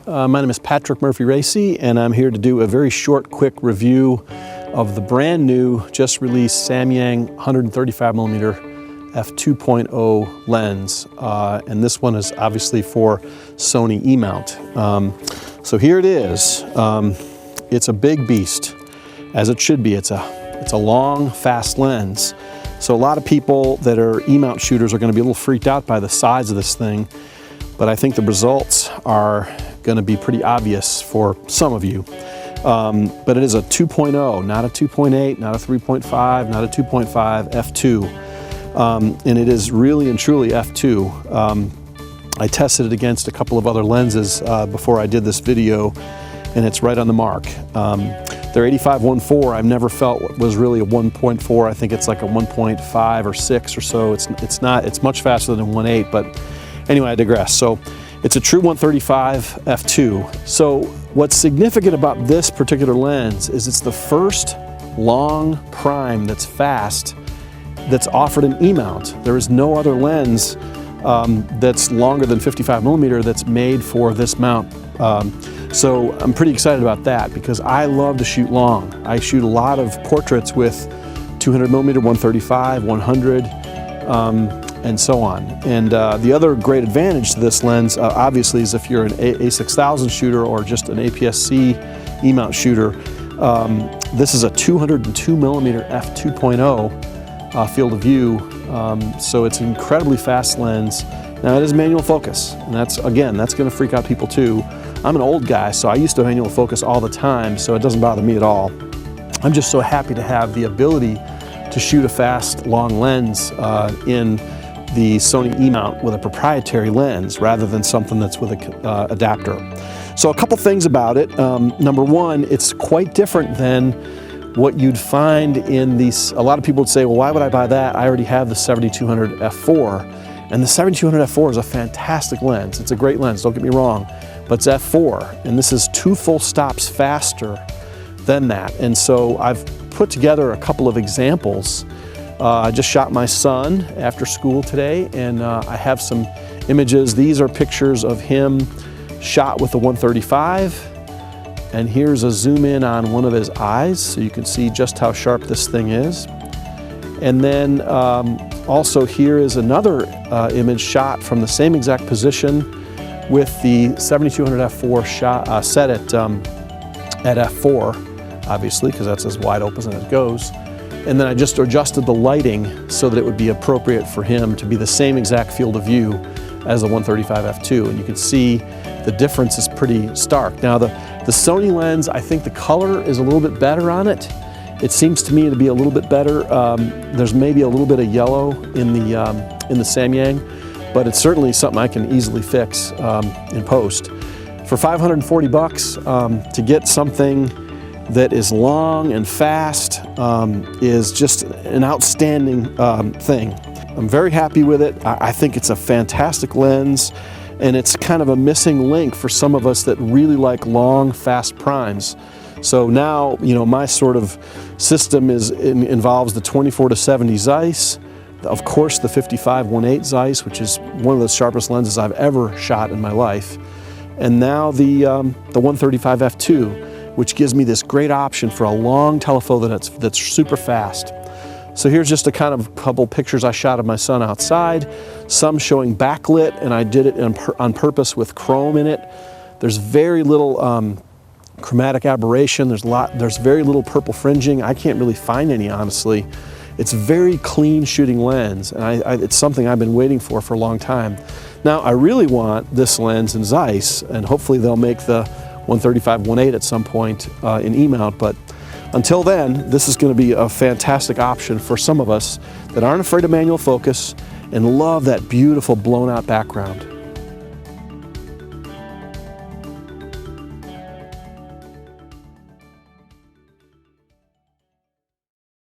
My name is Patrick Murphy-Racy, and I'm here to do a very short, quick review of the brand new, just released Samyang 135mm f2.0 lens. And this one is obviously for Sony E mount. So here it is. It's a big beast, as it should be. It's a long, fast lens. So a lot of people that are E mount shooters are going to be a little freaked out by the size of this thing, but I think the results are going to be pretty obvious for some of you. But it is a 2.0, not a 2.8, not a 3.5, not a 2.5, f2. And it is really and truly f2. I tested it against a couple of other lenses before I did this video, and it's right on the mark. Their 85-1.4 I've never felt was really a 1.4. I think it's like a 1.5 or 6 or so. It's much faster than 1.8, but anyway, I digress. So it's a true 135 f2. So what's significant about this particular lens is it's the first long prime that's fast that's offered in E mount. There is no other lens that's longer than 55mm that's made for this mount. So I'm pretty excited about that because I love to shoot long. I shoot a lot of portraits with 200mm, 135, 100, and so on. And the other great advantage to this lens, obviously, is if you're an A6000 shooter or just an APS-C E mount shooter, this is a 202mm f2.0 field of view. So it's an incredibly fast lens. Now it is manual focus, and that's going to freak out people too. I'm an old guy, so I used to manual focus all the time, so it doesn't bother me at all. I'm just so happy to have the ability to shoot a fast, long lens in the Sony E mount with a proprietary lens rather than something that's with an adapter. So a couple things about it. Number one, it's quite different than what you'd find in these. A lot of people would say, well, why would I buy that? I already have the 7200 f4. And the 7200 f4 is a fantastic lens. It's a great lens, don't get me wrong, but it's f4. And this is 2 full stops faster than that. And so I've put together a couple of examples. I just shot my son after school today, and I have some images. These are pictures of him shot with the 135. And here's a zoom in on one of his eyes, so you can see just how sharp this thing is. And then also here is another image shot from the same exact position with the 7200 f4 shot, set at f4, obviously, because that's as wide open as it goes. And then I just adjusted the lighting so that it would be appropriate for him to be the same exact field of view as the 135 f2. And you can see the difference is pretty stark. Now the Sony lens, I think the color is a little bit better on it. It seems to me to be a little bit better. There's maybe a little bit of yellow in the Samyang, but it's certainly something I can easily fix in post. For 540 bucks, to get something that is long and fast is just an outstanding thing. I'm very happy with it. I think it's a fantastic lens, and it's kind of a missing link for some of us that really like long, fast primes. So now, you know, my sort of system involves the 24-70 Zeiss, of course the 55-1.8 Zeiss, which is one of the sharpest lenses I've ever shot in my life, and now the 135 f2, which gives me this great option for a long telephoto that's super fast. So here's just a kind of couple pictures I shot of my son outside, some showing backlit, and I did it on purpose with chrome in it. There's very little chromatic aberration. There's very little purple fringing. I can't really find any, honestly. It's very clean shooting lens, and it's something I've been waiting for a long time. Now, I really want this lens in Zeiss, and hopefully they'll make the 135-1.8 at some point in E mount, but until then, this is going to be a fantastic option for some of us that aren't afraid of manual focus and love that beautiful blown out background.